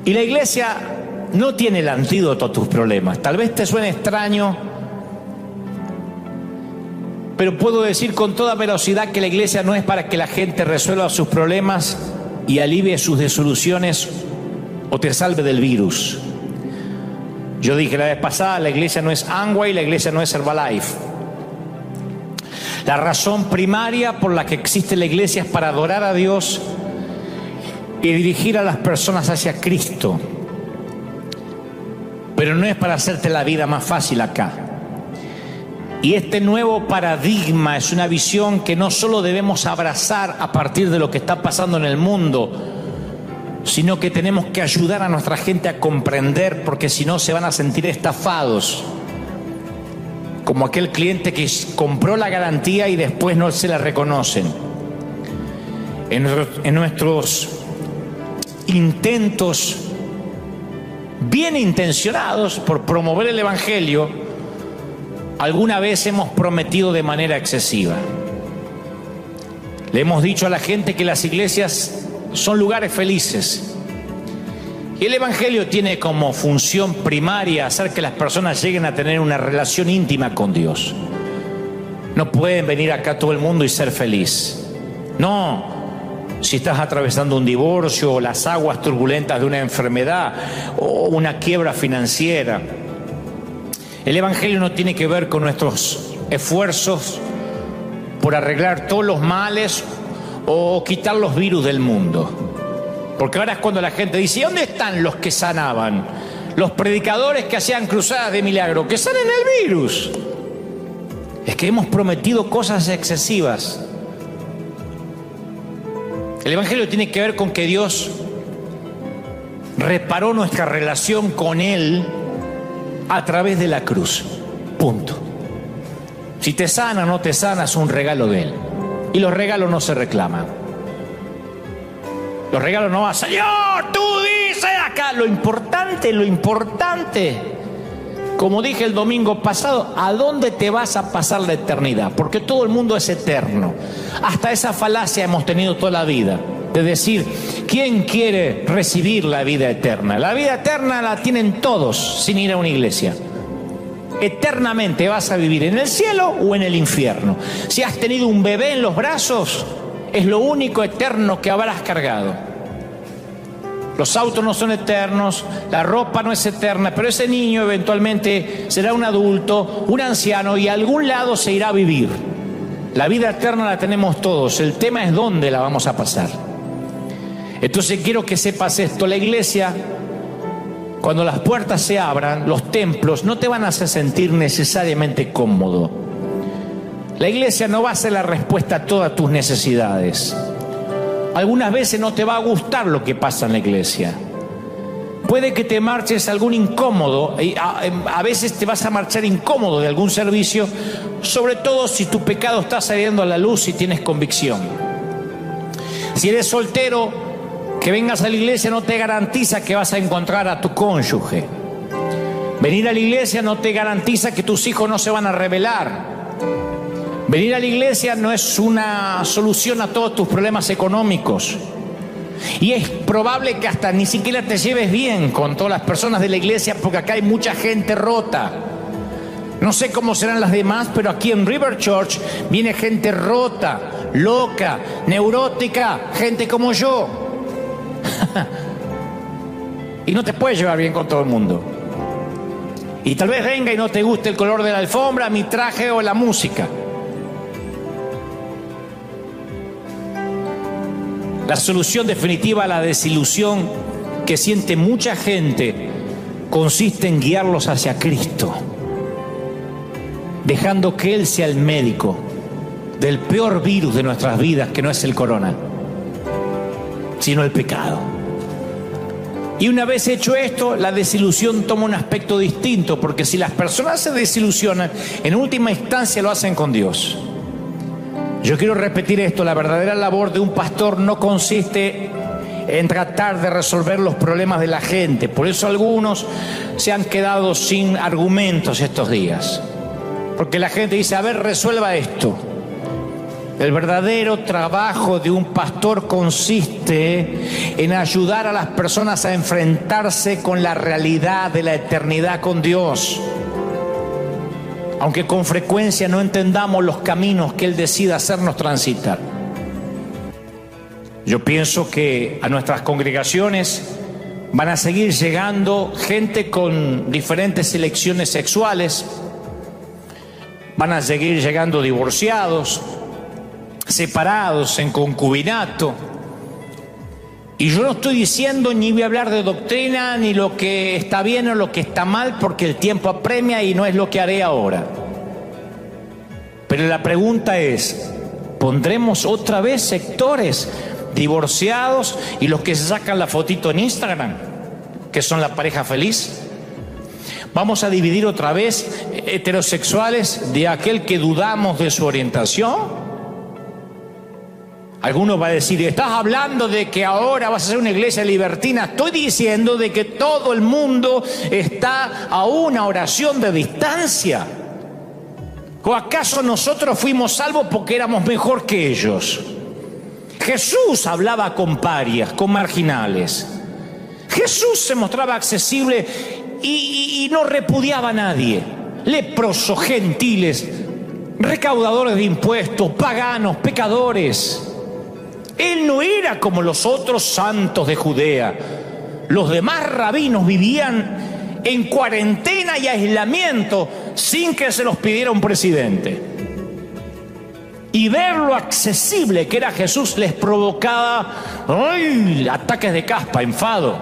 Y la iglesia no tiene el antídoto a tus problemas. Tal vez te suene extraño, pero puedo decir con toda velocidad que la iglesia no es para que la gente resuelva sus problemas y alivie sus desilusiones o te salve del virus. Yo dije la vez pasada, la iglesia no es Amway, la iglesia no es Herbalife. La razón primaria por la que existe la iglesia es para adorar a Dios y dirigir a las personas hacia Cristo. Pero no es para hacerte la vida más fácil acá. Y este nuevo paradigma es una visión que no solo debemos abrazar a partir de lo que está pasando en el mundo, sino que tenemos que ayudar a nuestra gente a comprender, porque si no se van a sentir estafados. Como aquel cliente que compró la garantía y después no se la reconocen. En nuestros intentos bien intencionados por promover el Evangelio, alguna vez hemos prometido de manera excesiva. Le hemos dicho a la gente que las iglesias son lugares felices. Y el Evangelio tiene como función primaria hacer que las personas lleguen a tener una relación íntima con Dios. No pueden venir acá todo el mundo y ser feliz. No, si estás atravesando un divorcio o las aguas turbulentas de una enfermedad o una quiebra financiera. El Evangelio no tiene que ver con nuestros esfuerzos por arreglar todos los males o quitar los virus del mundo. Porque ahora es cuando la gente dice, ¿dónde están los que sanaban? Los predicadores que hacían cruzadas de milagro, que sanen el virus. Es que hemos prometido cosas excesivas. El Evangelio tiene que ver con que Dios reparó nuestra relación con Él a través de la cruz. Punto. Si te sana o no te sana, es un regalo de Él. Y los regalos no se reclaman. Los regalos no van, Señor, tú dices acá. Lo importante, como dije el domingo pasado, ¿a dónde te vas a pasar la eternidad? Porque todo el mundo es eterno. Hasta esa falacia hemos tenido toda la vida, de decir, ¿quién quiere recibir la vida eterna? La vida eterna la tienen todos sin ir a una iglesia. Eternamente vas a vivir en el cielo o en el infierno. Si has tenido un bebé en los brazos, es lo único eterno que habrás cargado. Los autos no son eternos, la ropa no es eterna, pero ese niño eventualmente será un adulto, un anciano, y a algún lado se irá a vivir. La vida eterna la tenemos todos, el tema es dónde la vamos a pasar. Entonces quiero que sepas esto, la iglesia, cuando las puertas se abran, los templos no te van a hacer sentir necesariamente cómodo. La iglesia no va a ser la respuesta a todas tus necesidades. Algunas veces no te va a gustar lo que pasa en la iglesia. Puede que te marches algún incómodo, y a veces te vas a marchar incómodo de algún servicio, sobre todo si tu pecado está saliendo a la luz y tienes convicción. Si eres soltero, que vengas a la iglesia no te garantiza que vas a encontrar a tu cónyuge. Venir a la iglesia no te garantiza que tus hijos no se van a rebelar. Venir a la iglesia no es una solución a todos tus problemas económicos. Y es probable que hasta ni siquiera te lleves bien con todas las personas de la iglesia, porque acá hay mucha gente rota. No sé cómo serán las demás, pero aquí en River Church viene gente rota, loca, neurótica, gente como yo. Y no te puedes llevar bien con todo el mundo. Y tal vez venga y no te guste el color de la alfombra, mi traje o la música. La solución definitiva a la desilusión que siente mucha gente consiste en guiarlos hacia Cristo, dejando que Él sea el médico del peor virus de nuestras vidas, que no es el corona, sino el pecado. Y una vez hecho esto, la desilusión toma un aspecto distinto, porque si las personas se desilusionan, en última instancia lo hacen con Dios. Yo quiero repetir esto, la verdadera labor de un pastor no consiste en tratar de resolver los problemas de la gente. Por eso algunos se han quedado sin argumentos estos días. Porque la gente dice, a ver, resuelva esto. El verdadero trabajo de un pastor consiste en ayudar a las personas a enfrentarse con la realidad de la eternidad con Dios. Aunque con frecuencia no entendamos los caminos que Él decida hacernos transitar. Yo pienso que a nuestras congregaciones van a seguir llegando gente con diferentes elecciones sexuales, van a seguir llegando divorciados, separados, en concubinato. Y yo no estoy diciendo ni voy a hablar de doctrina, ni lo que está bien o lo que está mal, porque el tiempo apremia y no es lo que haré ahora. Pero la pregunta es, ¿pondremos otra vez sectores divorciados y los que se sacan la fotito en Instagram, que son la pareja feliz? ¿Vamos a dividir otra vez heterosexuales de aquel que dudamos de su orientación? Algunos va a decir, estás hablando de que ahora vas a ser una iglesia libertina. Estoy diciendo de que todo el mundo está a una oración de distancia. ¿O acaso nosotros fuimos salvos porque éramos mejor que ellos? Jesús hablaba con parias, con marginales. Jesús se mostraba accesible y no repudiaba a nadie. Leprosos, gentiles, recaudadores de impuestos, paganos, pecadores. Él no era como los otros santos de Judea. Los demás rabinos vivían en cuarentena y aislamiento sin que se los pidiera un presidente. Y ver lo accesible que era Jesús les provocaba ataques de caspa, enfado.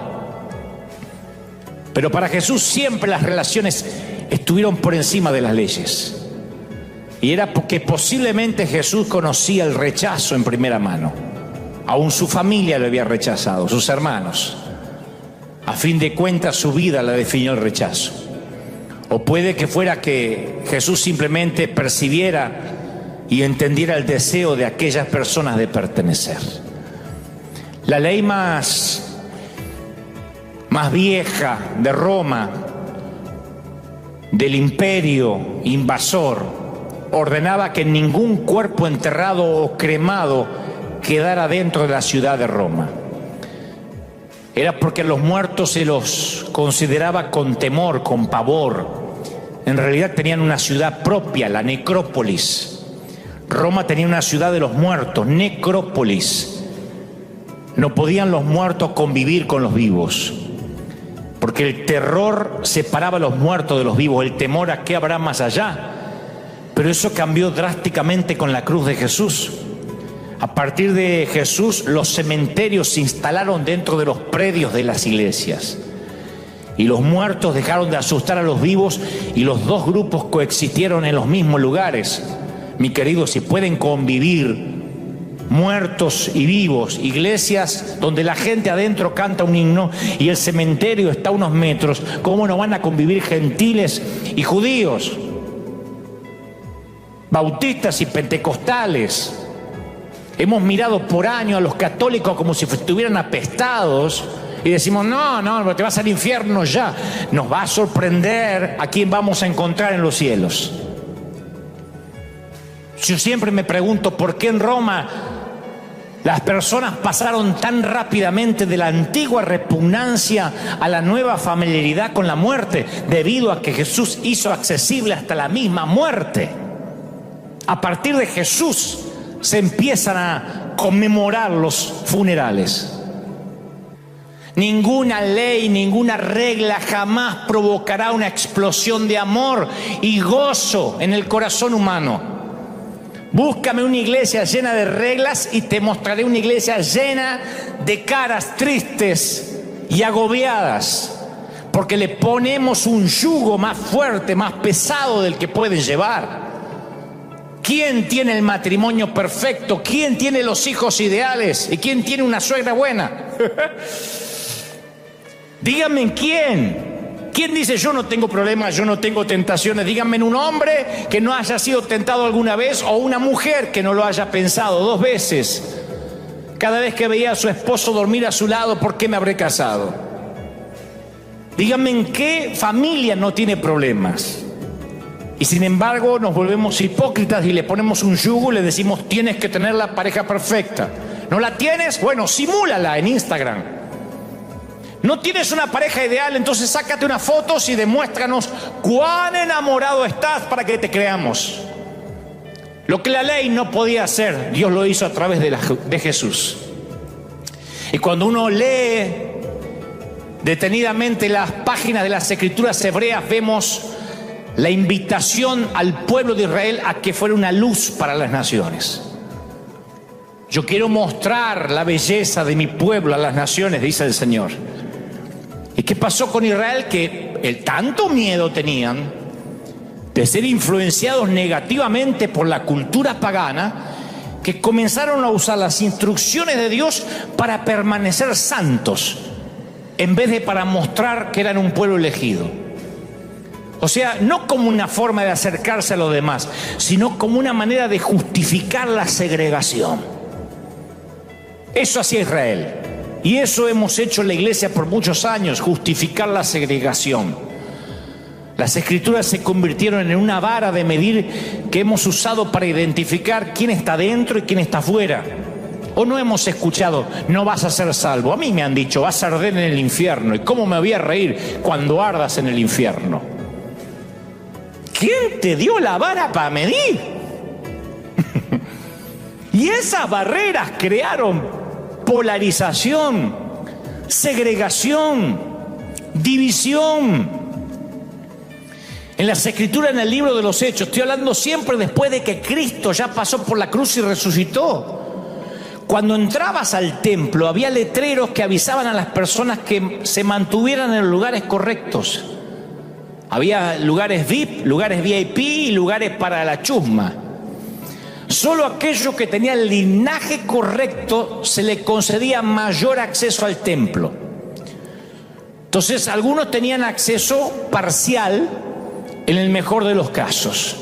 Pero para Jesús siempre las relaciones estuvieron por encima de las leyes. Y era porque posiblemente Jesús conocía el rechazo en primera mano. Aún su familia lo había rechazado, sus hermanos. A fin de cuentas, su vida la definió el rechazo. O puede que fuera que Jesús simplemente percibiera y entendiera el deseo de aquellas personas de pertenecer. La ley más vieja de Roma, del imperio invasor, ordenaba que ningún cuerpo enterrado o cremado quedara dentro de la ciudad de Roma. Era porque los muertos se los consideraba con temor, con pavor. En realidad tenían una ciudad propia, la necrópolis. Roma tenía una ciudad de los muertos, necrópolis. No podían los muertos convivir con los vivos, porque el terror separaba a los muertos de los vivos, el temor a qué habrá más allá. Pero eso cambió drásticamente con la cruz de Jesús. A partir de Jesús, los cementerios se instalaron dentro de los predios de las iglesias. Y los muertos dejaron de asustar a los vivos y los dos grupos coexistieron en los mismos lugares. Mi querido, si pueden convivir muertos y vivos, iglesias donde la gente adentro canta un himno y el cementerio está a unos metros, ¿cómo no van a convivir gentiles y judíos? Bautistas y pentecostales. Hemos mirado por años a los católicos como si estuvieran apestados y decimos, no, te vas al infierno ya. Nos va a sorprender a quién vamos a encontrar en los cielos. Yo siempre me pregunto por qué en Roma las personas pasaron tan rápidamente de la antigua repugnancia a la nueva familiaridad con la muerte, debido a que Jesús hizo accesible hasta la misma muerte. A partir de Jesús se empiezan a conmemorar los funerales. Ninguna ley, ninguna regla jamás provocará una explosión de amor y gozo en el corazón humano. Búscame una iglesia llena de reglas y te mostraré una iglesia llena de caras tristes y agobiadas, porque le ponemos un yugo más fuerte, más pesado del que pueden llevar. ¿Quién tiene el matrimonio perfecto? ¿Quién tiene los hijos ideales? ¿Y quién tiene una suegra buena? Díganme quién. ¿Quién dice yo no tengo problemas, yo no tengo tentaciones? Díganme un hombre que no haya sido tentado alguna vez o una mujer que no lo haya pensado 2 veces. Cada vez que veía a su esposo dormir a su lado, ¿por qué me habré casado? Díganme en qué familia no tiene problemas. Y sin embargo nos volvemos hipócritas y le ponemos un yugo y le decimos: tienes que tener la pareja perfecta. ¿No la tienes? Bueno, simúlala en Instagram. ¿No tienes una pareja ideal? Entonces sácate unas fotos y demuéstranos cuán enamorado estás para que te creamos. Lo que la ley no podía hacer, Dios lo hizo a través de Jesús. Y cuando uno lee detenidamente las páginas de las Escrituras hebreas, vemos la invitación al pueblo de Israel a que fuera una luz para las naciones. Yo quiero mostrar la belleza de mi pueblo a las naciones, dice el Señor. ¿Y qué pasó con Israel? Que tanto miedo tenían de ser influenciados negativamente por la cultura pagana, que comenzaron a usar las instrucciones de Dios para permanecer santos, en vez de para mostrar que eran un pueblo elegido. O sea, no como una forma de acercarse a los demás, sino como una manera de justificar la segregación. Eso hacía Israel. Y eso hemos hecho en la iglesia por muchos años, justificar la segregación. Las Escrituras se convirtieron en una vara de medir que hemos usado para identificar quién está dentro y quién está afuera. ¿O no hemos escuchado: no vas a ser salvo? A mí me han dicho: vas a arder en el infierno. ¿Y cómo me voy a reír cuando ardas en el infierno? ¿Quién te dio la vara para medir? Y esas barreras crearon polarización, segregación, división. En las Escrituras, en el libro de los Hechos, estoy hablando siempre después de que Cristo ya pasó por la cruz y resucitó. Cuando entrabas al templo había letreros que avisaban a las personas que se mantuvieran en los lugares correctos. Había lugares VIP, lugares VIP y lugares para la chusma. Solo aquellos que tenían el linaje correcto se le concedía mayor acceso al templo. Entonces algunos tenían acceso parcial en el mejor de los casos.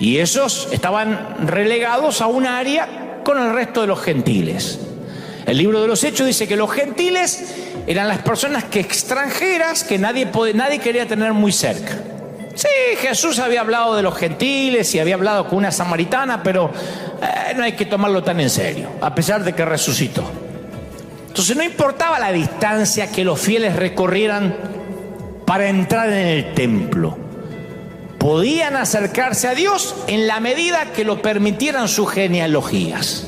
Y esos estaban relegados a un área con el resto de los gentiles. El libro de los Hechos dice que los gentiles eran las personas que extranjeras que nadie quería tener muy cerca. Sí, Jesús había hablado de los gentiles y había hablado con una samaritana, pero no hay que tomarlo tan en serio, a pesar de que resucitó. Entonces no importaba la distancia que los fieles recorrieran para entrar en el templo. Podían acercarse a Dios en la medida que lo permitieran sus genealogías.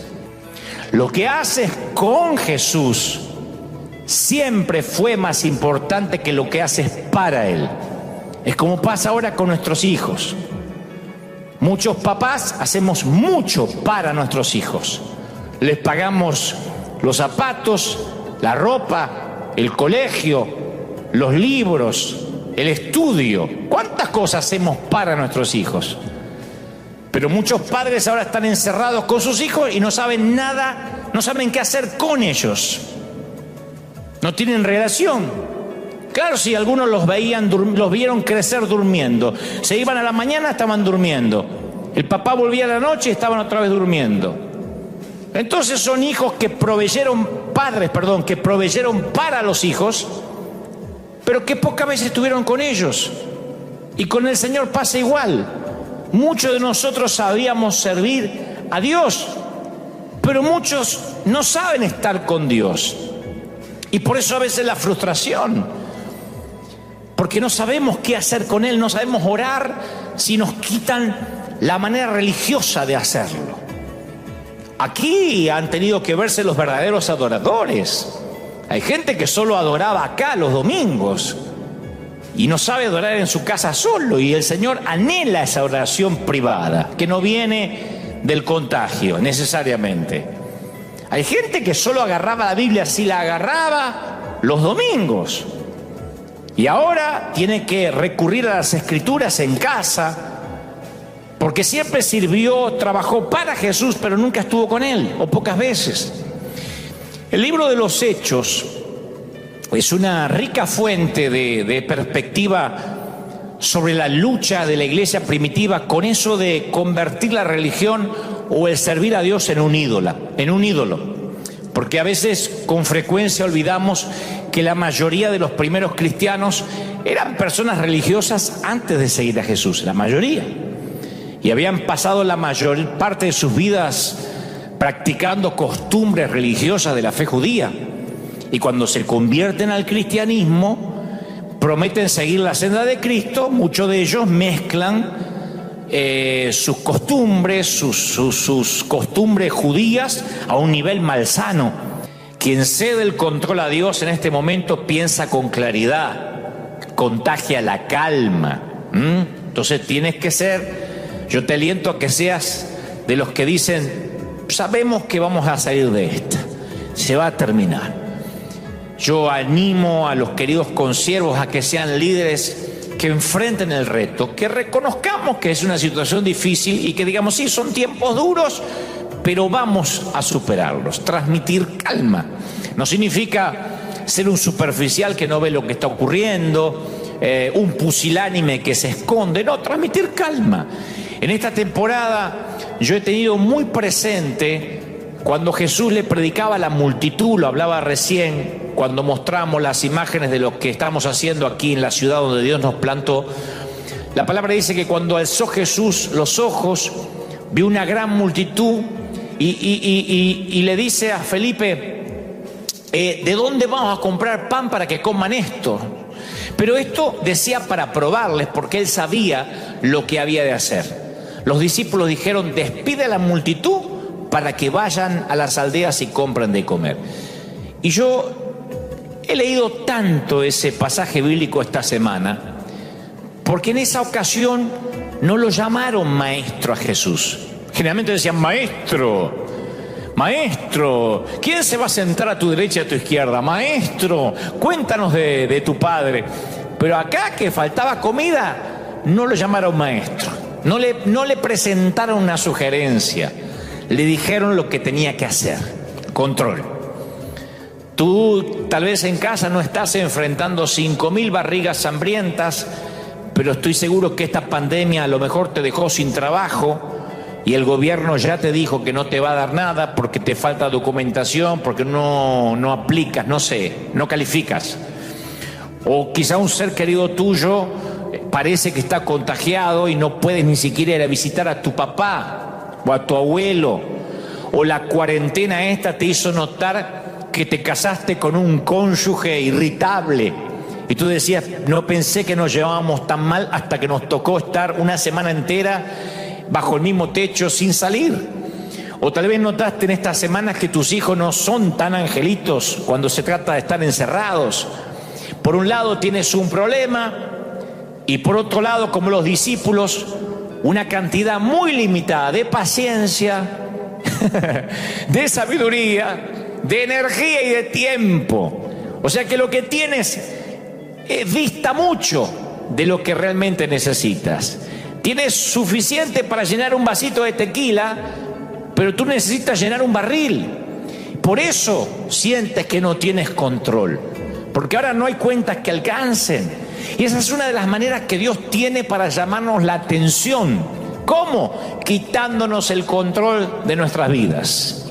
Lo que haces con Jesús siempre fue más importante que lo que haces para Él. Es como pasa ahora con nuestros hijos. Muchos papás hacemos mucho para nuestros hijos. Les pagamos los zapatos, la ropa, el colegio, los libros, el estudio. ¿Cuántas cosas hacemos para nuestros hijos? Pero muchos padres ahora están encerrados con sus hijos y no saben nada, no saben qué hacer con ellos. No tienen relación. Claro, si algunos los vieron crecer durmiendo. Se iban a la mañana, estaban durmiendo. El papá volvía a la noche y estaban otra vez durmiendo. Entonces son hijos que padres que proveyeron para los hijos, pero que pocas veces estuvieron con ellos. Y con el Señor pasa igual. Muchos de nosotros sabíamos servir a Dios, pero muchos no saben estar con Dios. Y por eso a veces la frustración. Porque no sabemos qué hacer con Él, no sabemos orar si nos quitan la manera religiosa de hacerlo. Aquí han tenido que verse los verdaderos adoradores. Hay gente que solo adoraba acá los domingos y no sabe adorar en su casa solo, y el Señor anhela esa oración privada que no viene del contagio necesariamente. Hay gente que solo agarraba la Biblia si la agarraba los domingos. Y ahora tiene que recurrir a las Escrituras en casa, porque siempre trabajó para Jesús, pero nunca estuvo con Él, o pocas veces. El libro de los Hechos es una rica fuente de perspectiva sobre la lucha de la iglesia primitiva con eso de convertir la religión o el servir a Dios en un ídolo. Porque a veces con frecuencia olvidamos que la mayoría de los primeros cristianos eran personas religiosas antes de seguir a Jesús, la mayoría. Y habían pasado la mayor parte de sus vidas practicando costumbres religiosas de la fe judía. Y cuando se convierten al cristianismo, prometen seguir la senda de Cristo. Muchos de ellos mezclan sus costumbres, sus costumbres judías a un nivel malsano. Quien cede el control a Dios en este momento piensa con claridad, contagia la calma. Entonces tienes que ser, yo te aliento a que seas de los que dicen, sabemos que vamos a salir de esta, se va a terminar. Yo animo a los queridos consiervos a que sean líderes que enfrenten el reto, que reconozcamos que es una situación difícil y que digamos, sí, son tiempos duros, pero vamos a superarlos. Transmitir calma no significa ser un superficial que no ve lo que está ocurriendo, un pusilánime que se esconde, no, transmitir calma. En esta temporada yo he tenido muy presente cuando Jesús le predicaba a la multitud, lo hablaba recién, cuando mostramos las imágenes de lo que estamos haciendo aquí en la ciudad donde Dios nos plantó. La palabra dice que cuando alzó Jesús los ojos, vio una gran multitud y le dice a Felipe, ¿de dónde vamos a comprar pan para que coman esto? Pero esto decía para probarles, porque él sabía lo que había de hacer. Los discípulos dijeron, despide a la multitud para que vayan a las aldeas y compren de comer. Y yo he leído tanto ese pasaje bíblico esta semana, porque en esa ocasión no lo llamaron maestro a Jesús. Generalmente decían, maestro, maestro, ¿quién se va a sentar a tu derecha y a tu izquierda? Maestro, cuéntanos de tu padre. Pero acá, que faltaba comida, no lo llamaron maestro. No le presentaron una sugerencia. Le dijeron lo que tenía que hacer. Control. Tú tal vez en casa no estás enfrentando 5.000 barrigas hambrientas, pero estoy seguro que esta pandemia a lo mejor te dejó sin trabajo y el gobierno ya te dijo que no te va a dar nada porque te falta documentación, porque no aplicas, no sé, no calificas. O quizá un ser querido tuyo parece que está contagiado y no puedes ni siquiera ir a visitar a tu papá o a tu abuelo. O la cuarentena esta te hizo notar que te casaste con un cónyuge irritable y tú decías, no pensé que nos llevábamos tan mal hasta que nos tocó estar una semana entera bajo el mismo techo sin salir. O tal vez notaste en estas semanas que tus hijos no son tan angelitos cuando se trata de estar encerrados. Por un lado tienes un problema y por otro lado, como los discípulos, una cantidad muy limitada de paciencia, de sabiduría, de energía y de tiempo. O sea que lo que tienes dista mucho de lo que realmente necesitas. Tienes suficiente para llenar un vasito de tequila, pero tú necesitas llenar un barril. Por eso sientes que no tienes control, porque ahora no hay cuentas que alcancen. Y esa es una de las maneras que Dios tiene para llamarnos la atención. ¿Cómo? Quitándonos el control de nuestras vidas.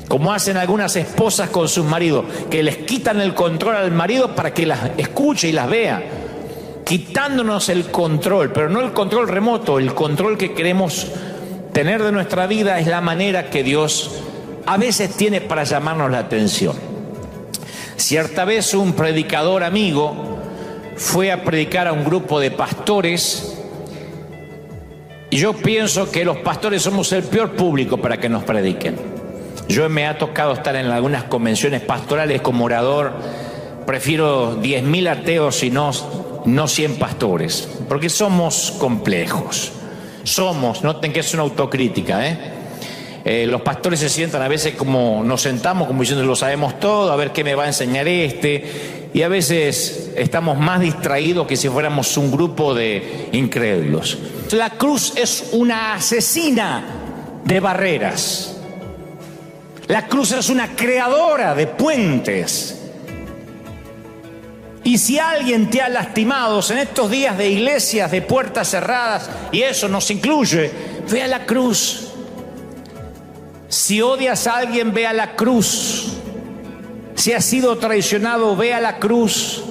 Como hacen algunas esposas con sus maridos, que les quitan el control al marido para que las escuche y las vea. Quitándonos el control, pero no el control remoto, el control que queremos tener de nuestra vida es la manera que Dios a veces tiene para llamarnos la atención. Cierta vez un predicador amigo fue a predicar a un grupo de pastores y yo pienso que los pastores somos el peor público para que nos prediquen. Yo me ha tocado estar en algunas convenciones pastorales como orador, prefiero 10.000 ateos y no 100 pastores, porque somos complejos. Noten que es una autocrítica, los pastores se sientan a veces como nos sentamos, como diciendo lo sabemos todo, a ver qué me va a enseñar y a veces estamos más distraídos que si fuéramos un grupo de incrédulos. La cruz es una asesina de barreras. La cruz es una creadora de puentes. Y si alguien te ha lastimado en estos días de iglesias, de puertas cerradas, y eso nos incluye, ve a la cruz. Si odias a alguien, ve a la cruz. Si Si has sido traicionado, ve a la cruz.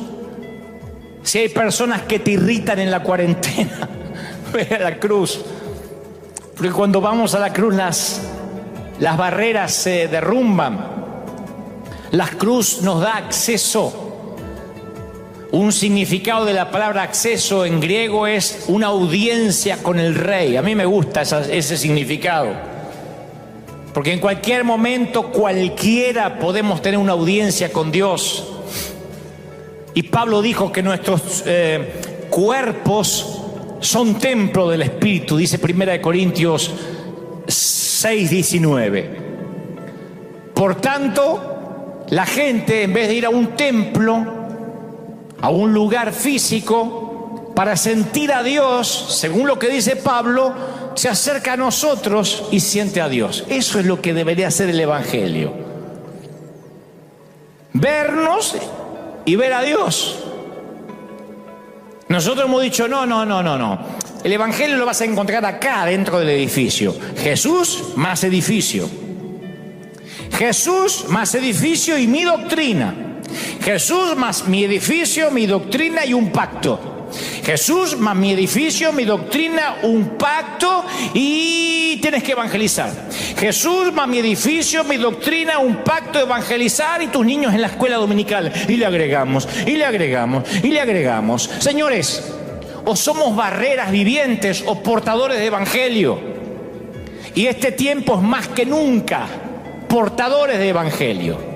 Si hay personas que te irritan en la cuarentena, ve a la cruz. Porque cuando vamos a la cruz las barreras se derrumban. La cruz nos da acceso. Un significado de la palabra acceso en griego es una audiencia con el rey. A mí me gusta ese significado. Porque en cualquier momento, cualquiera, podemos tener una audiencia con Dios. Y Pablo dijo que nuestros cuerpos son templo del Espíritu, dice 1 Corintios 6:19. Por tanto, la gente, en vez de ir a un templo, a un lugar físico, para sentir a Dios, según lo que dice Pablo, se acerca a nosotros y siente a Dios. Eso es lo que debería hacer el Evangelio. Vernos y ver a Dios. Nosotros hemos dicho, no. El Evangelio lo vas a encontrar acá, dentro del edificio. Jesús más edificio. Jesús más edificio y mi doctrina. Jesús más mi edificio, mi doctrina y un pacto. Jesús más mi edificio, mi doctrina, un pacto y tienes que evangelizar. Jesús más mi edificio, mi doctrina, un pacto, evangelizar y tus niños en la escuela dominical. Y le agregamos, y le agregamos, y le agregamos. Señores, o somos barreras vivientes o portadores de evangelio. Y este tiempo es más que nunca portadores de evangelio.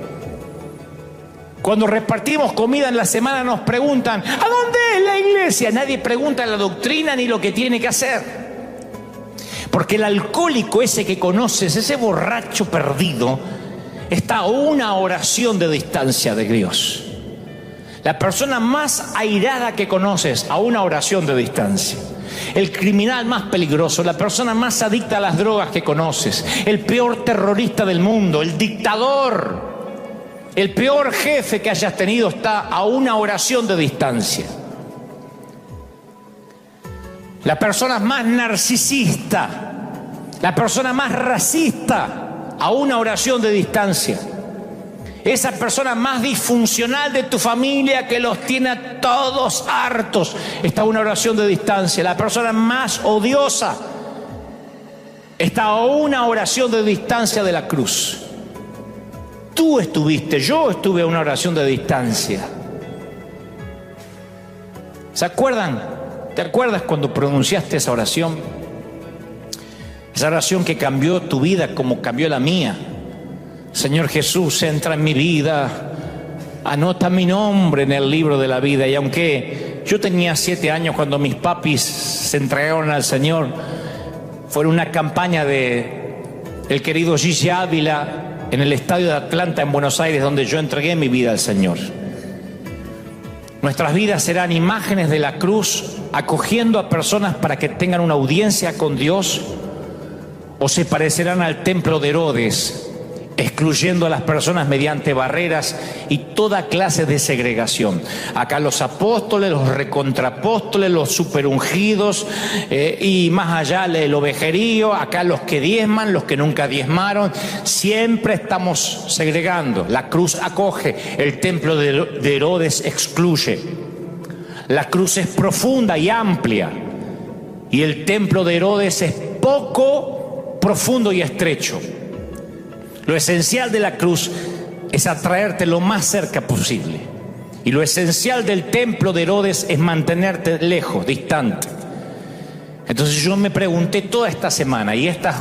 Cuando repartimos comida en la semana nos preguntan, ¿a dónde es la iglesia? Nadie pregunta la doctrina ni lo que tiene que hacer. Porque el alcohólico ese que conoces, ese borracho perdido, está a una oración de distancia de Dios. La persona más airada que conoces, a una oración de distancia. El criminal más peligroso, la persona más adicta a las drogas que conoces, el peor terrorista del mundo, el dictador, el peor jefe que hayas tenido está a una oración de distancia. La persona más narcisista, la persona más racista, a una oración de distancia. Esa persona más disfuncional de tu familia que los tiene a todos hartos, está a una oración de distancia. La persona más odiosa está a una oración de distancia de la cruz. Tú estuviste, yo estuve a una oración de distancia. ¿Se acuerdan? ¿Te acuerdas cuando pronunciaste esa oración? Esa oración que cambió tu vida como cambió la mía. Señor Jesús, entra en mi vida, anota mi nombre en el libro de la vida. Y aunque yo tenía 7 años cuando mis papis se entregaron al Señor, fue una campaña de el querido Gigi Ávila en el estadio de Atlanta en Buenos Aires, donde yo entregué mi vida al Señor. Nuestras vidas serán imágenes de la cruz, acogiendo a personas para que tengan una audiencia con Dios, o se parecerán al templo de Herodes, excluyendo a las personas mediante barreras y toda clase de segregación. Acá los apóstoles, los recontrapóstoles, los superungidos y más allá el ovejerío, acá los que diezman, los que nunca diezmaron, siempre estamos segregando. La cruz acoge, el templo de Herodes excluye. La cruz es profunda y amplia y el templo de Herodes es poco profundo y estrecho. Lo esencial de la cruz es atraerte lo más cerca posible. Y lo esencial del templo de Herodes es mantenerte lejos, distante. Entonces yo me pregunté toda esta semana y estos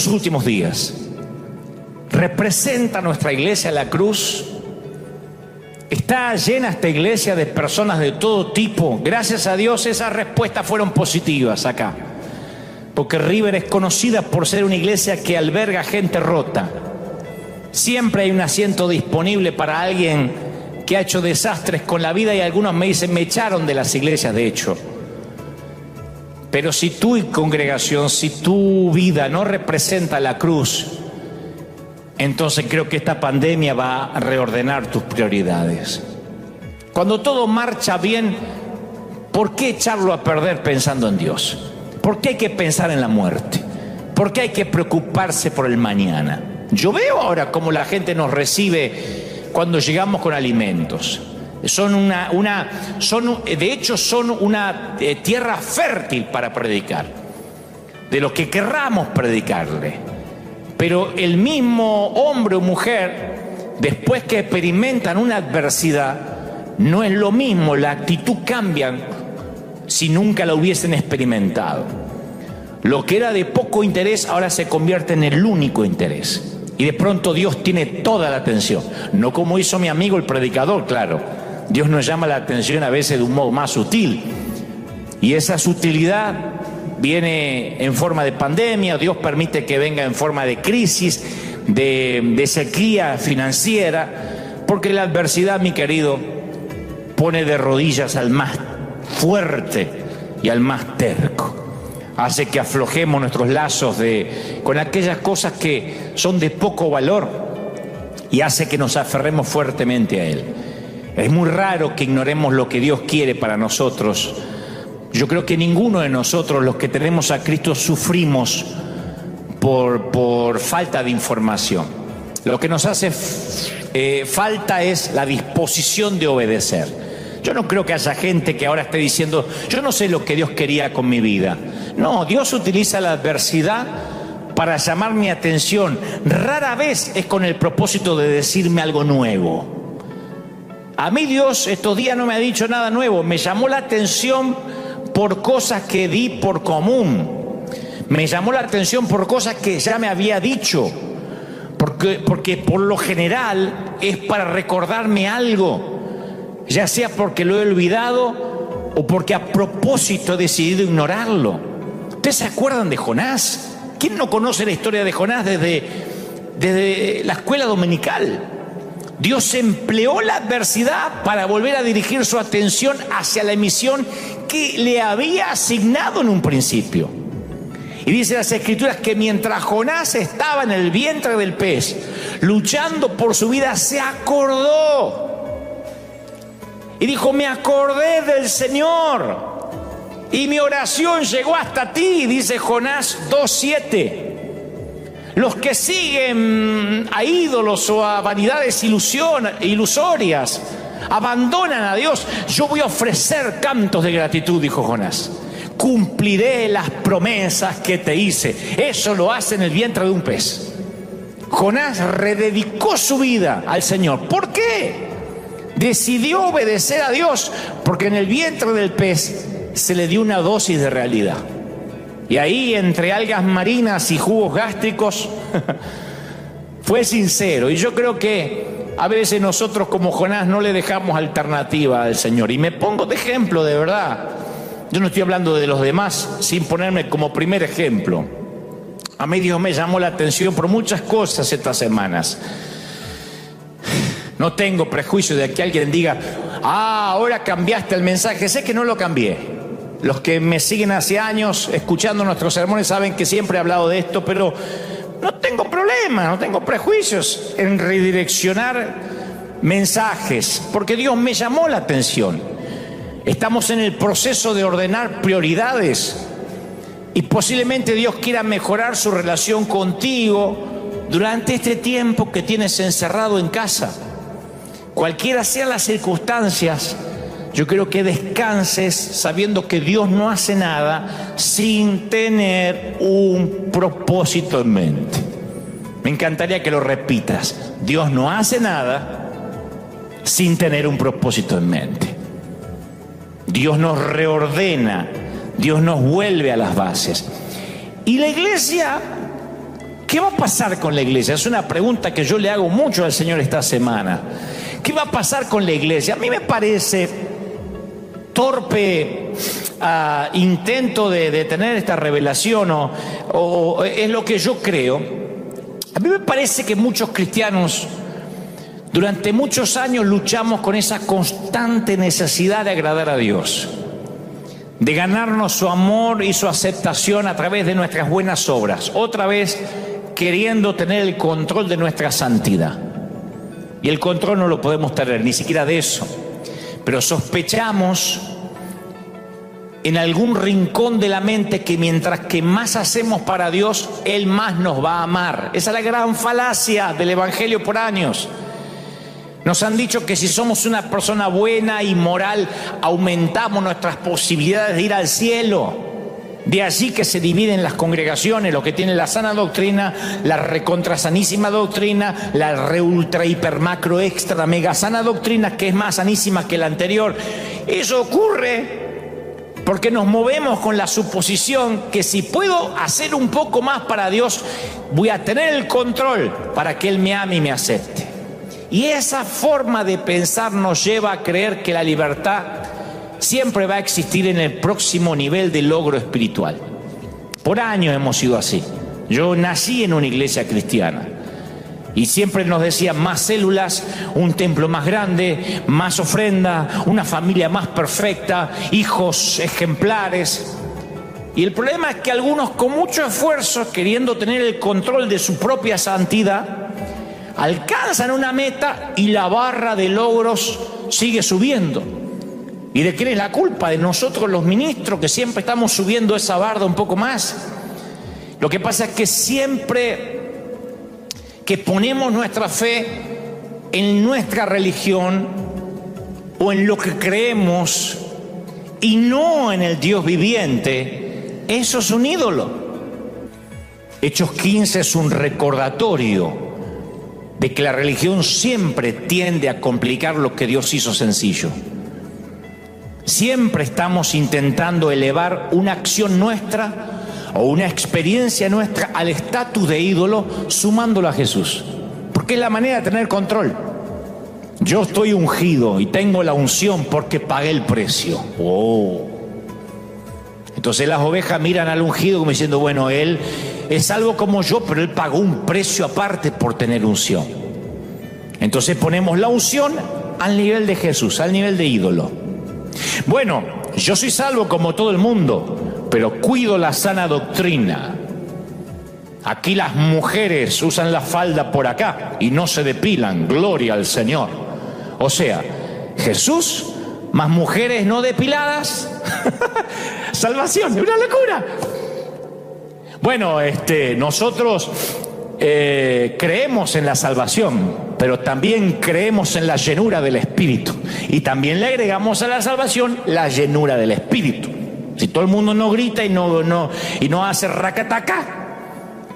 últimos días, ¿representa nuestra iglesia la cruz? ¿Está llena esta iglesia de personas de todo tipo? Gracias a Dios esas respuestas fueron positivas acá. Porque River es conocida por ser una iglesia que alberga gente rota. Siempre hay un asiento disponible para alguien que ha hecho desastres con la vida y algunos me dicen, me echaron de las iglesias de hecho. Pero si tu congregación, si tu vida no representa la cruz, entonces creo que esta pandemia va a reordenar tus prioridades. Cuando todo marcha bien, ¿por qué echarlo a perder pensando en Dios? ¿Por qué hay que pensar en la muerte? ¿Por qué hay que preocuparse por el mañana? Yo veo ahora cómo la gente nos recibe cuando llegamos con alimentos. De hecho, son una tierra fértil para predicar, de lo que querramos predicarle. Pero el mismo hombre o mujer, después que experimentan una adversidad, no es lo mismo, la actitud cambia si nunca la hubiesen experimentado. Lo que era de poco interés ahora se convierte en el único interés. Y de pronto Dios tiene toda la atención. No como hizo mi amigo el predicador, claro. Dios nos llama la atención a veces de un modo más sutil. Y esa sutilidad viene en forma de pandemia. Dios permite que venga en forma de crisis, de sequía financiera. Porque la adversidad, mi querido, pone de rodillas al más fuerte y al más terco. Hace que aflojemos nuestros lazos con aquellas cosas que son de poco valor y hace que nos aferremos fuertemente a Él. Es muy raro que ignoremos lo que Dios quiere para nosotros. Yo creo que ninguno de nosotros, los que tenemos a Cristo, sufrimos por falta de información. Lo que nos hace falta es la disposición de obedecer. Yo no creo que haya gente que ahora esté diciendo, yo no sé lo que Dios quería con mi vida. No, Dios utiliza la adversidad para llamar mi atención. Rara vez es con el propósito de decirme algo nuevo. A mí Dios estos días no me ha dicho nada nuevo. Me llamó la atención por cosas que di por común. Me llamó la atención por cosas que ya me había dicho. Porque por lo general es para recordarme algo. Ya sea porque lo he olvidado o porque a propósito he decidido ignorarlo. ¿Ustedes se acuerdan de Jonás? ¿Quién no conoce la historia de Jonás desde la escuela dominical? Dios empleó la adversidad para volver a dirigir su atención hacia la misión que le había asignado en un principio. Y dice las Escrituras que mientras Jonás estaba en el vientre del pez, luchando por su vida, se acordó. Y dijo, me acordé del Señor. Y mi oración llegó hasta ti, dice Jonás 2:7. Los que siguen a ídolos o a vanidades ilusorias abandonan a Dios. Yo voy a ofrecer cantos de gratitud, dijo Jonás. Cumpliré las promesas que te hice. Eso lo hace en el vientre de un pez. Jonás rededicó su vida al Señor. ¿Por qué? Decidió obedecer a Dios porque en el vientre del pez se le dio una dosis de realidad. Y ahí, entre algas marinas y jugos gástricos, fue sincero. Y yo creo que a veces nosotros como Jonás no le dejamos alternativa al Señor. Y me pongo de ejemplo, de verdad. Yo no estoy hablando de los demás sin ponerme como primer ejemplo. A mí Dios me llamó la atención por muchas cosas estas semanas. No tengo prejuicio de que alguien diga, ahora cambiaste el mensaje. Sé que no lo cambié. Los que me siguen hace años escuchando nuestros sermones saben que siempre he hablado de esto, pero no tengo problema, no tengo prejuicios en redireccionar mensajes, porque Dios me llamó la atención. Estamos en el proceso de ordenar prioridades y posiblemente Dios quiera mejorar su relación contigo durante este tiempo que tienes encerrado en casa. Cualquiera sean las circunstancias, yo quiero que descanses sabiendo que Dios no hace nada sin tener un propósito en mente. Me encantaría que lo repitas. Dios no hace nada sin tener un propósito en mente. Dios nos reordena, Dios nos vuelve a las bases. Y la iglesia, ¿qué va a pasar con la iglesia? Es una pregunta que yo le hago mucho al Señor esta semana. ¿Qué va a pasar con la iglesia? A mí me parece torpe intento de tener esta revelación o es lo que yo creo. A mí me parece que muchos cristianos durante muchos años luchamos con esa constante necesidad de agradar a Dios, de ganarnos su amor y su aceptación a través de nuestras buenas obras, otra vez queriendo tener el control de nuestra santidad. Y el control no lo podemos tener, ni siquiera de eso. Pero sospechamos en algún rincón de la mente que mientras que más hacemos para Dios, Él más nos va a amar. Esa es la gran falacia del Evangelio por años. Nos han dicho que si somos una persona buena y moral, aumentamos nuestras posibilidades de ir al cielo. De allí que se dividen las congregaciones, lo que tiene la sana doctrina, la recontrasanísima doctrina, la re ultra hiper macro extra mega sana doctrina, que es más sanísima que la anterior. Eso ocurre porque nos movemos con la suposición que si puedo hacer un poco más para Dios, voy a tener el control para que Él me ame y me acepte. Y esa forma de pensar nos lleva a creer que la libertad siempre va a existir en el próximo nivel de logro espiritual. Por años hemos sido así. Yo nací en una iglesia cristiana y siempre nos decían más células, un templo más grande, más ofrenda, una familia más perfecta, hijos ejemplares. Y el problema es que algunos con mucho esfuerzo, queriendo tener el control de su propia santidad, alcanzan una meta y la barra de logros sigue subiendo. ¿Y de quién es la culpa? De nosotros los ministros, que siempre estamos subiendo esa barda un poco más. Lo que pasa es que siempre que ponemos nuestra fe en nuestra religión o en lo que creemos y no en el Dios viviente, eso es un ídolo. Hechos 15 es un recordatorio de que la religión siempre tiende a complicar lo que Dios hizo sencillo. Siempre estamos intentando elevar una acción nuestra o una experiencia nuestra al estatus de ídolo, sumándolo a Jesús. Porque es la manera de tener control. Yo estoy ungido y tengo la unción porque pagué el precio. Oh. Entonces las ovejas miran al ungido como diciendo, bueno, él es algo como yo, pero él pagó un precio aparte por tener unción. Entonces ponemos la unción al nivel de Jesús, al nivel de ídolo. Bueno, yo soy salvo como todo el mundo, pero cuido la sana doctrina. Aquí las mujeres usan la falda por acá y no se depilan, gloria al Señor. O sea, Jesús más mujeres no depiladas, salvación, es una locura. Bueno, nosotros creemos en la salvación, pero también creemos en la llenura del Espíritu. Y también le agregamos a la salvación la llenura del Espíritu. Si todo el mundo no grita y no hace racataca,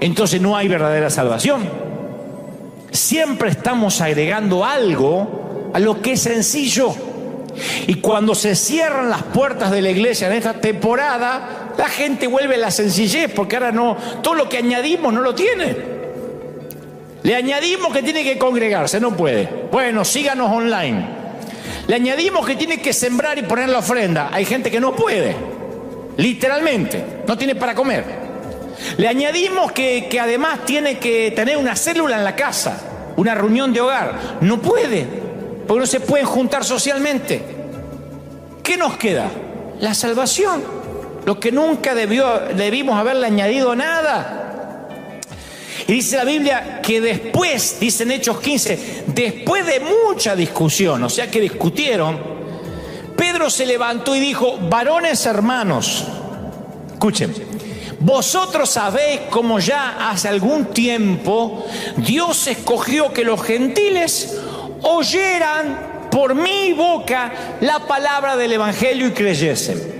entonces no hay verdadera salvación. Siempre estamos agregando algo a lo que es sencillo. Y cuando se cierran las puertas de la iglesia en esta temporada, la gente vuelve a la sencillez, porque ahora no, todo lo que añadimos no lo tiene. Le añadimos que tiene que congregarse, no puede. Bueno, síganos online. Le añadimos que tiene que sembrar y poner la ofrenda. Hay gente que no puede, literalmente, no tiene para comer. Le añadimos que además tiene que tener una célula en la casa, una reunión de hogar. No puede, porque no se pueden juntar socialmente. ¿Qué nos queda? La salvación. Lo que nunca debimos haberle añadido nada. Y dice la Biblia que después, dice en Hechos 15, después de mucha discusión, o sea que discutieron, Pedro se levantó y dijo, varones hermanos, escuchen, vosotros sabéis cómo ya hace algún tiempo Dios escogió que los gentiles oyeran por mi boca la palabra del Evangelio y creyesen.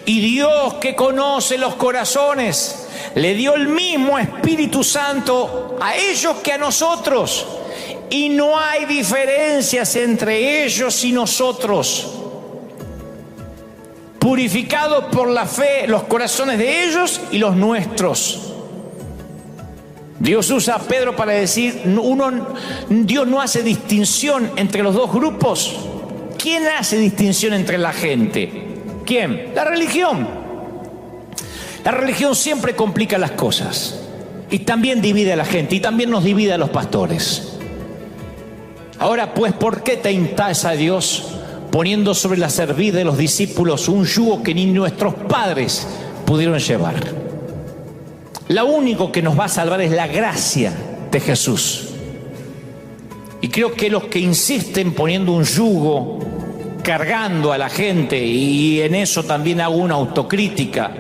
Y Dios, que conoce los corazones, le dio el mismo Espíritu Santo a ellos que a nosotros. Y no hay diferencias entre ellos y nosotros. Purificados por la fe los corazones de ellos y los nuestros. Dios usa a Pedro para decir, Dios no hace distinción entre los dos grupos. ¿Quién hace distinción entre la gente? ¿Quién? La religión. La religión siempre complica las cosas y también divide a la gente y también nos divide a los pastores. Ahora pues, ¿por qué tentáis a Dios poniendo sobre la cerviz de los discípulos un yugo que ni nuestros padres pudieron llevar? Lo único que nos va a salvar es la gracia de Jesús. Y creo que los que insisten poniendo un yugo cargando a la gente, y en eso también hago una autocrítica.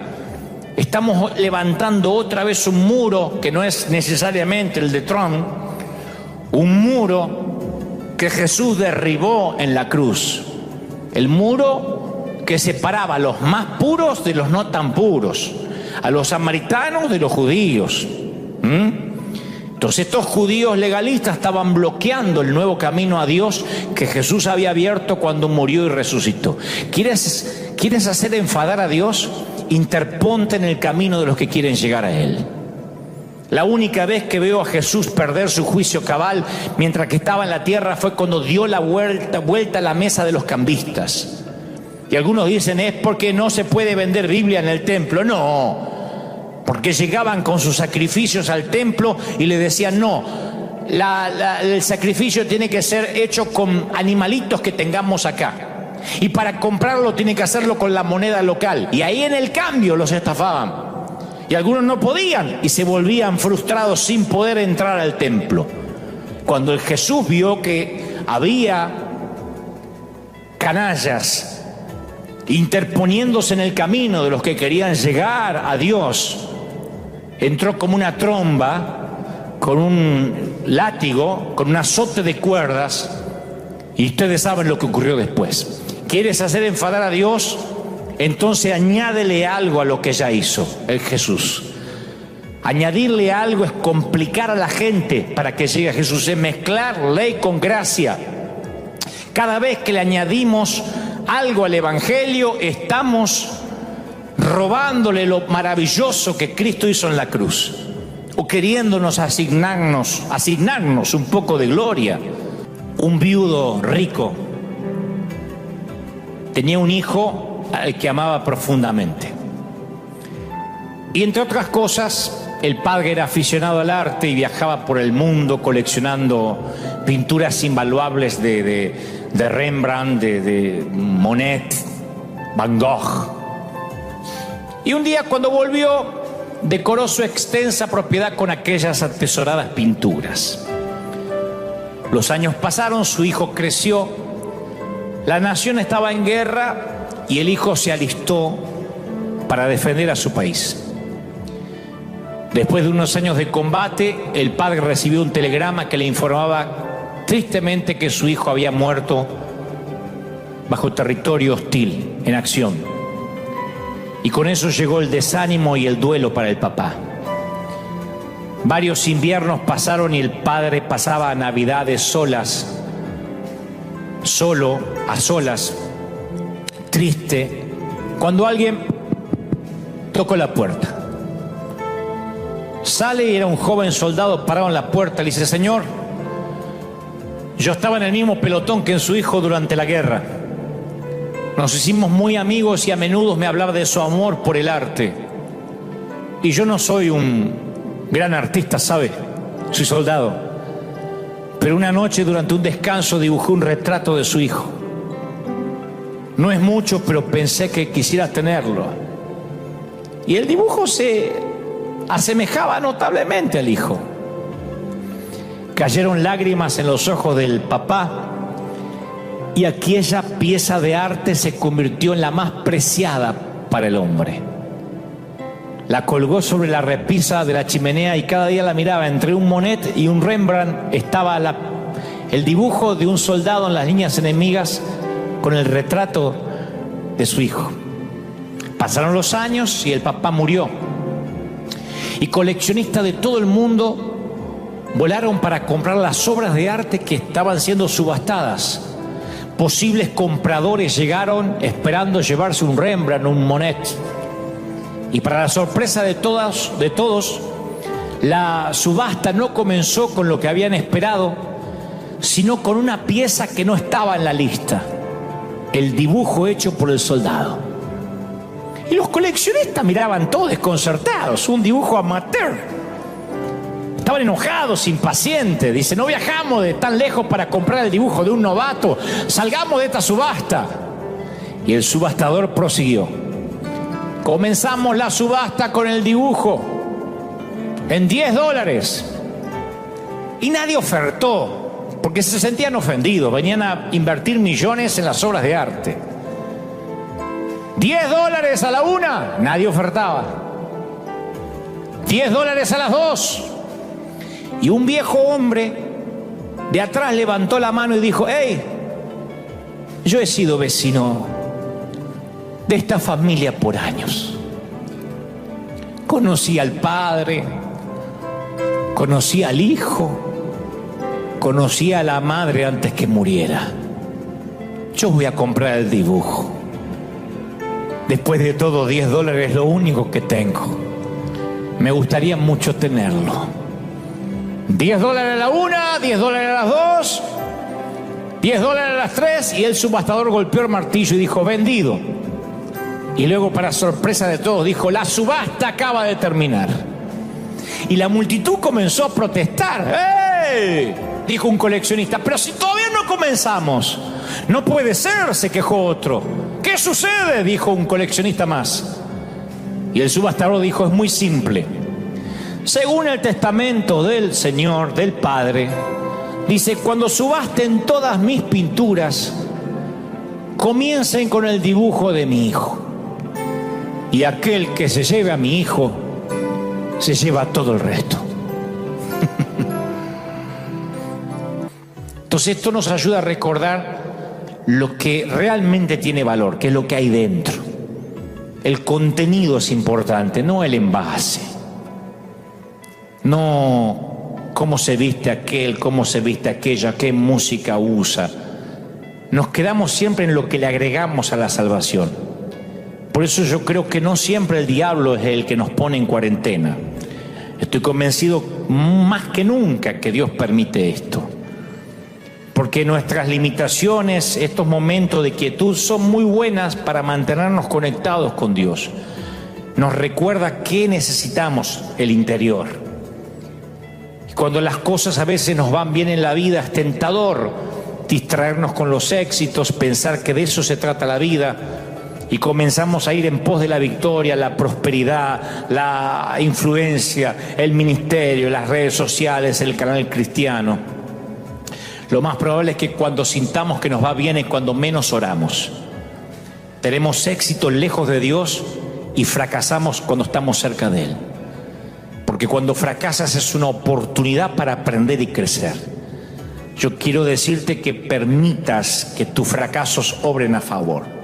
Estamos levantando otra vez un muro que no es necesariamente el de Trump, un muro que Jesús derribó en la cruz, el muro que separaba a los más puros de los no tan puros, a los samaritanos de los judíos. Entonces estos judíos legalistas estaban bloqueando el nuevo camino a Dios que Jesús había abierto cuando murió y resucitó. ¿Quieres hacer enfadar a Dios? Interponte en el camino de los que quieren llegar a Él. La única vez que veo a Jesús perder su juicio cabal mientras que estaba en la tierra fue cuando dio la vuelta a la mesa de los cambistas. Y algunos dicen es porque no se puede vender Biblia en el templo. No, porque llegaban con sus sacrificios al templo y le decían no, el sacrificio tiene que ser hecho con animalitos que tengamos acá. Y para comprarlo tiene que hacerlo con la moneda local. Y ahí en el cambio los estafaban. Y algunos no podían y se volvían frustrados sin poder entrar al templo. Cuando el Jesús vio que había canallas interponiéndose en el camino de los que querían llegar a Dios, entró como una tromba, con un látigo, con un azote de cuerdas, y ustedes saben lo que ocurrió después. ¿Quieres hacer enfadar a Dios? Entonces añádele algo a lo que ya hizo el Jesús. Añadirle algo es complicar a la gente para que llegue a Jesús, es mezclar ley con gracia. Cada vez que le añadimos algo al Evangelio, estamos robándole lo maravilloso que Cristo hizo en la cruz, o queriéndonos asignarnos un poco de gloria. Un viudo rico tenía un hijo al que amaba profundamente. Y entre otras cosas, el padre era aficionado al arte y viajaba por el mundo coleccionando pinturas invaluables de Rembrandt, de Monet, Van Gogh. Y un día cuando volvió, decoró su extensa propiedad con aquellas atesoradas pinturas. Los años pasaron, su hijo creció, la nación estaba en guerra y el hijo se alistó para defender a su país. Después de unos años de combate, el padre recibió un telegrama que le informaba tristemente que su hijo había muerto bajo territorio hostil, en acción. Y con eso llegó el desánimo y el duelo para el papá. Varios inviernos pasaron y el padre pasaba navidades a solas, triste, cuando alguien tocó la puerta. Sale y era un joven soldado parado en la puerta. Le dice: señor, yo estaba en el mismo pelotón que en su hijo durante la guerra. Nos hicimos muy amigos y a menudo me hablaba de su amor por el arte. Y yo no soy un gran artista, ¿sabe? Soy soldado. Pero una noche durante un descanso dibujé un retrato de su hijo. No es mucho, pero pensé que quisiera tenerlo. Y el dibujo se asemejaba notablemente al hijo. Cayeron lágrimas en los ojos del papá y aquella pieza de arte se convirtió en la más preciada para el hombre. La colgó sobre la repisa de la chimenea y cada día la miraba. Entre un Monet y un Rembrandt estaba el dibujo de un soldado en las líneas enemigas con el retrato de su hijo. Pasaron los años y el papá murió. Y coleccionistas de todo el mundo volaron para comprar las obras de arte que estaban siendo subastadas. Posibles compradores llegaron esperando llevarse un Rembrandt, un Monet. Y para la sorpresa de todos, la subasta no comenzó con lo que habían esperado, sino con una pieza que no estaba en la lista: el dibujo hecho por el soldado. Y los coleccionistas miraban todos desconcertados, un dibujo amateur. Estaban enojados, impacientes. Dicen: no viajamos de tan lejos para comprar el dibujo de un novato, salgamos de esta subasta. Y el subastador prosiguió: comenzamos la subasta con el dibujo en $10. Y nadie ofertó, porque se sentían ofendidos, venían a invertir millones en las obras de arte. $10 a la una, nadie ofertaba. $10 a las 2. Y un viejo hombre de atrás levantó la mano y dijo: hey, yo he sido vecino de esta familia por años. Conocí al padre, conocí al hijo, conocí a la madre antes que muriera. Yo voy a comprar el dibujo. Después de todo, $10 es lo único que tengo. Me gustaría mucho tenerlo. $10 a la una, $10 a las 2, $10 a las 3, y el subastador golpeó el martillo y dijo: vendido. Y luego, para sorpresa de todos, dijo: la subasta acaba de terminar. Y la multitud comenzó a protestar. ¡Ey!, dijo un coleccionista: pero si todavía no comenzamos. No puede ser, se quejó otro. ¿Qué sucede?, dijo un coleccionista más. Y el subastador dijo: es muy simple. Según el testamento del Señor, del Padre, dice: cuando subasten todas mis pinturas, comiencen con el dibujo de mi hijo. Y aquel que se lleve a mi hijo, se lleva todo el resto. Entonces esto nos ayuda a recordar lo que realmente tiene valor, que es lo que hay dentro. El contenido es importante, no el envase. No cómo se viste aquel, cómo se viste aquella, qué música usa. Nos quedamos siempre en lo que le agregamos a la salvación. Por eso yo creo que no siempre el diablo es el que nos pone en cuarentena. Estoy convencido más que nunca que Dios permite esto. Porque nuestras limitaciones, estos momentos de quietud, son muy buenas para mantenernos conectados con Dios. Nos recuerda que necesitamos el interior. Y cuando las cosas a veces nos van bien en la vida, es tentador distraernos con los éxitos, pensar que de eso se trata la vida, y comenzamos a ir en pos de la victoria, la prosperidad, la influencia, el ministerio, las redes sociales, el canal cristiano. Lo más probable es que cuando sintamos que nos va bien es cuando menos oramos. Tenemos éxito lejos de Dios y fracasamos cuando estamos cerca de Él. Porque cuando fracasas es una oportunidad para aprender y crecer. Yo quiero decirte que permitas que tus fracasos obren a favor.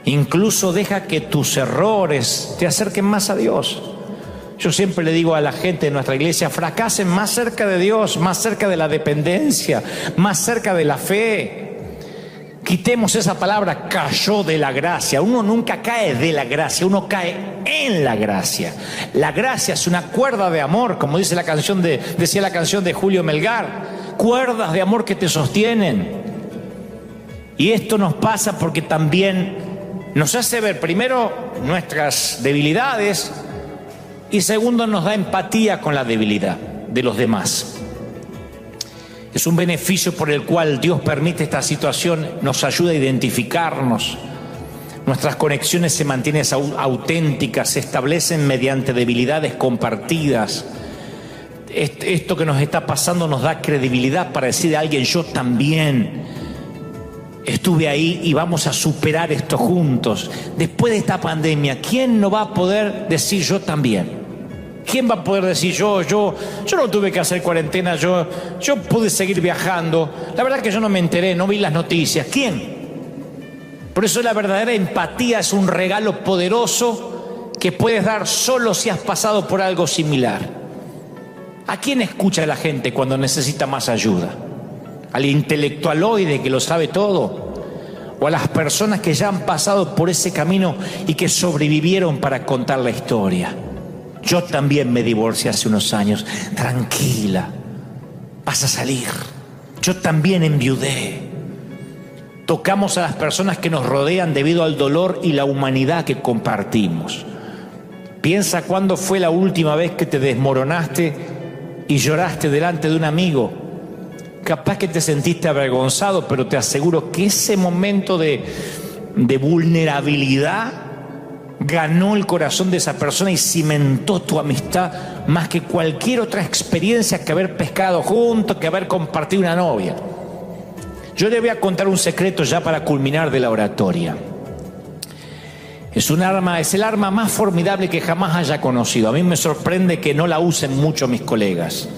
Incluso deja que tus errores te acerquen más a Dios. Yo siempre le digo a la gente de nuestra iglesia: fracasen más cerca de Dios, más cerca de la dependencia, más cerca de la fe. Quitemos esa palabra cayó de la gracia. Uno nunca cae de la gracia, uno cae en la gracia. La gracia es una cuerda de amor, como decía la canción de Julio Melgar. Cuerdas de amor que te sostienen. Y esto nos pasa porque también nos hace ver primero nuestras debilidades y segundo nos da empatía con la debilidad de los demás. Es un beneficio por el cual Dios permite esta situación, nos ayuda a identificarnos. Nuestras conexiones se mantienen auténticas, se establecen mediante debilidades compartidas. Esto que nos está pasando nos da credibilidad para decir a alguien: yo también estuve ahí y vamos a superar esto juntos. Después de esta pandemia, ¿quién no va a poder decir yo también? ¿Quién va a poder decir yo no tuve que hacer cuarentena, yo pude seguir viajando? La verdad que yo no me enteré, no vi las noticias. ¿Quién? Por eso la verdadera empatía es un regalo poderoso que puedes dar solo si has pasado por algo similar. ¿A quién escucha la gente cuando necesita más ayuda? ¿Al intelectualoide que lo sabe todo? ¿O a las personas que ya han pasado por ese camino y que sobrevivieron para contar la historia? Yo también me divorcié hace unos años. Tranquila, vas a salir. Yo también enviudé. Tocamos a las personas que nos rodean debido al dolor y la humanidad que compartimos. Piensa cuándo fue la última vez que te desmoronaste y lloraste delante de un amigo. Capaz que te sentiste avergonzado, pero te aseguro que ese momento de vulnerabilidad ganó el corazón de esa persona y cimentó tu amistad más que cualquier otra experiencia que haber pescado juntos, que haber compartido una novia. Yo le voy a contar un secreto ya para culminar de la oratoria. Es el arma más formidable que jamás haya conocido. A mí me sorprende que no la usen mucho mis colegas.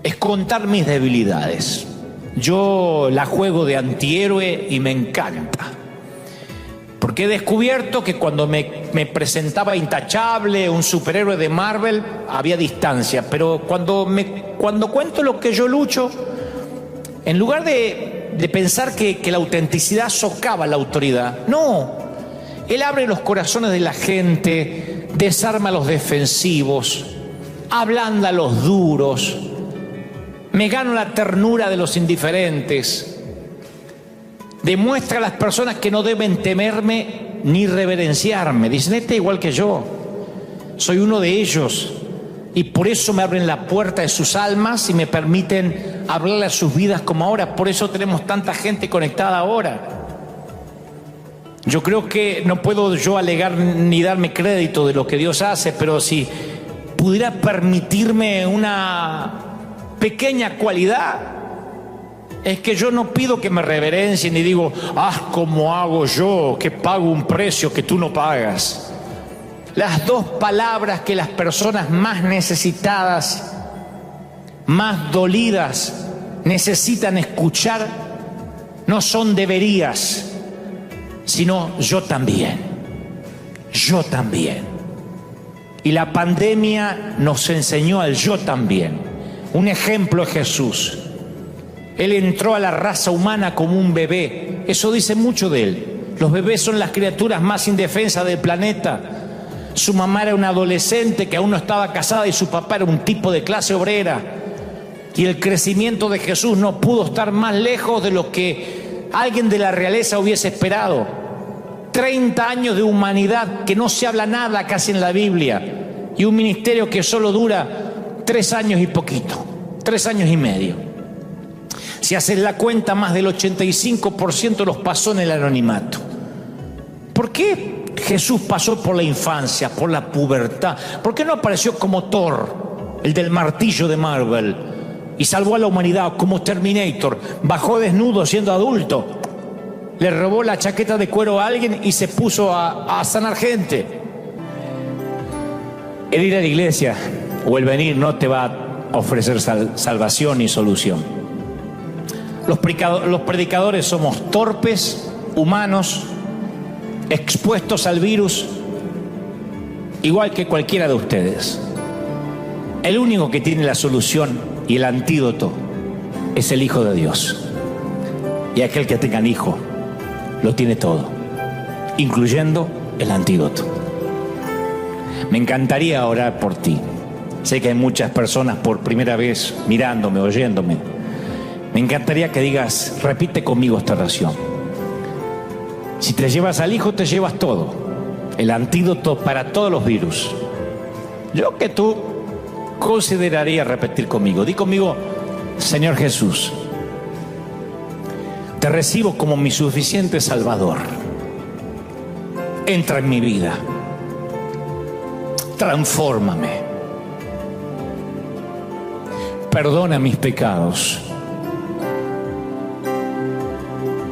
Es contar mis debilidades. Yo la juego de antihéroe y me encanta. Porque he descubierto que cuando me presentaba intachable, un superhéroe de Marvel, había distancia. Pero cuando cuento lo que yo lucho, en lugar de pensar que la autenticidad socava la autoridad, no. Él abre los corazones de la gente, desarma a los defensivos, ablanda a los duros, me gano la ternura de los indiferentes. Demuestra a las personas que no deben temerme ni reverenciarme. Dicen, este es igual que yo, soy uno de ellos. Y por eso me abren la puerta de sus almas y me permiten hablarle a sus vidas como ahora. Por eso tenemos tanta gente conectada ahora. Yo creo que no puedo yo alegar ni darme crédito de lo que Dios hace, pero si pudiera permitirme una pequeña cualidad, es que yo no pido que me reverencien ni digo, ¿cómo hago yo que pago un precio que tú no pagas? Las dos palabras que las personas más necesitadas, más dolidas, necesitan escuchar no son deberías, sino yo también. Yo también. Y la pandemia nos enseñó al yo también. Un ejemplo es Jesús. Él entró a la raza humana como un bebé. Eso dice mucho de él. Los bebés son las criaturas más indefensas del planeta. Su mamá era una adolescente que aún no estaba casada y su papá era un tipo de clase obrera. Y el crecimiento de Jesús no pudo estar más lejos de lo que alguien de la realeza hubiese esperado. 30 años de humanidad que no se habla nada casi en la Biblia. Y un ministerio que solo dura 3 años y poquito. 3 años y medio. Si haces la cuenta, más del 85% los pasó en el anonimato. ¿Por qué Jesús pasó por la infancia, por la pubertad? ¿Por qué no apareció como Thor, el del martillo de Marvel, y salvó a la humanidad como Terminator? Bajó desnudo siendo adulto, le robó la chaqueta de cuero a alguien y se puso a sanar gente. El ir a la iglesia o el venir no te va a ofrecer salvación ni solución. Los predicadores somos torpes, humanos, expuestos al virus, igual que cualquiera de ustedes. El único que tiene la solución y el antídoto es el Hijo de Dios. Y aquel que tenga hijo lo tiene todo, incluyendo el antídoto. Me encantaría orar por ti. Sé que hay muchas personas por primera vez mirándome, oyéndome. Me encantaría que digas, repite conmigo esta oración. Si te llevas al Hijo, te llevas todo. El antídoto para todos los virus. Yo que tú consideraría repetir conmigo. Di conmigo, Señor Jesús, te recibo como mi suficiente Salvador. Entra en mi vida. Transfórmame. Perdona mis pecados.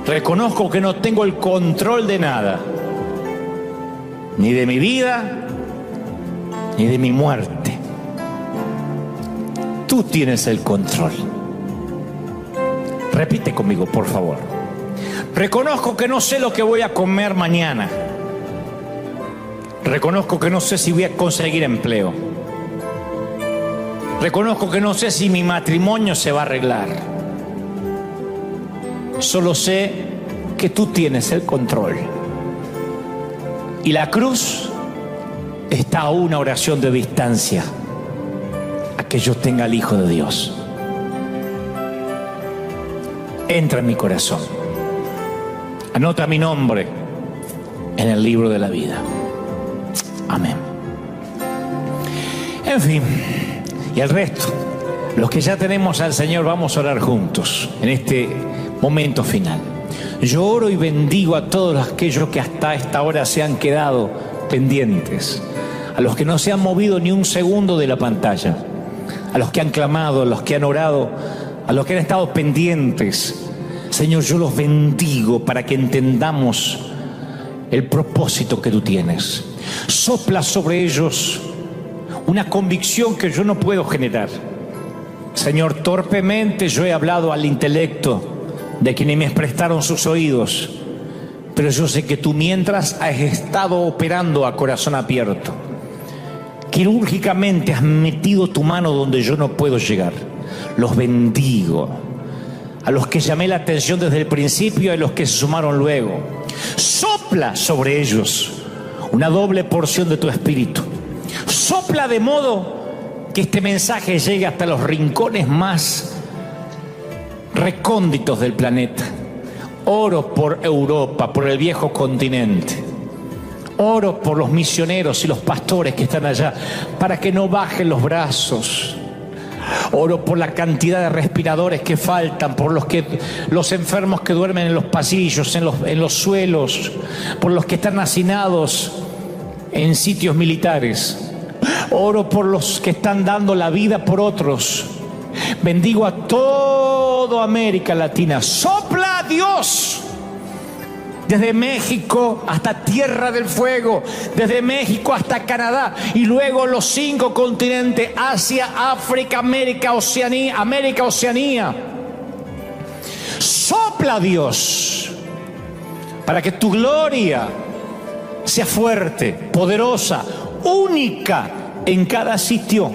Reconozco que no tengo el control de nada, ni de mi vida, ni de mi muerte. Tú tienes el control. Repite conmigo, por favor. Reconozco que no sé lo que voy a comer mañana. Reconozco que no sé si voy a conseguir empleo. Reconozco que no sé si mi matrimonio se va a arreglar. Solo sé que tú tienes el control. Y la cruz está a una oración de distancia a que yo tenga al Hijo de Dios. Entra en mi corazón. Anota mi nombre en el libro de la vida. Amén. En fin, y el resto, los que ya tenemos al Señor, vamos a orar juntos en este momento final. Yo oro y bendigo a todos aquellos que hasta esta hora se han quedado pendientes, a los que no se han movido ni un segundo de la pantalla, a los que han clamado, a los que han orado, a los que han estado pendientes. Señor, yo los bendigo para que entendamos el propósito que tú tienes. Sopla sobre ellos una convicción que yo no puedo generar. Señor, torpemente yo he hablado al intelecto de quienes me prestaron sus oídos, pero yo sé que tú mientras has estado operando a corazón abierto. Quirúrgicamente has metido tu mano donde yo no puedo llegar. Los bendigo. A los que llamé la atención desde el principio y a los que se sumaron luego. Sopla sobre ellos una doble porción de tu espíritu. Sopla de modo que este mensaje llegue hasta los rincones más recónditos del planeta. Oro por Europa, por el viejo continente. Oro por los misioneros y los pastores que están allá, para que no bajen los brazos. Oro por la cantidad de respiradores que faltan, por los enfermos que duermen en los pasillos, en los suelos, por los que están hacinados en sitios militares. Oro por los que están dando la vida por otros. Bendigo a toda América Latina. Sopla, Dios. Desde México hasta Tierra del Fuego, desde México hasta Canadá, y luego los 5 continentes: Asia, África, América, Oceanía. Sopla, Dios, para que tu gloria sea fuerte, poderosa, única en cada sitio.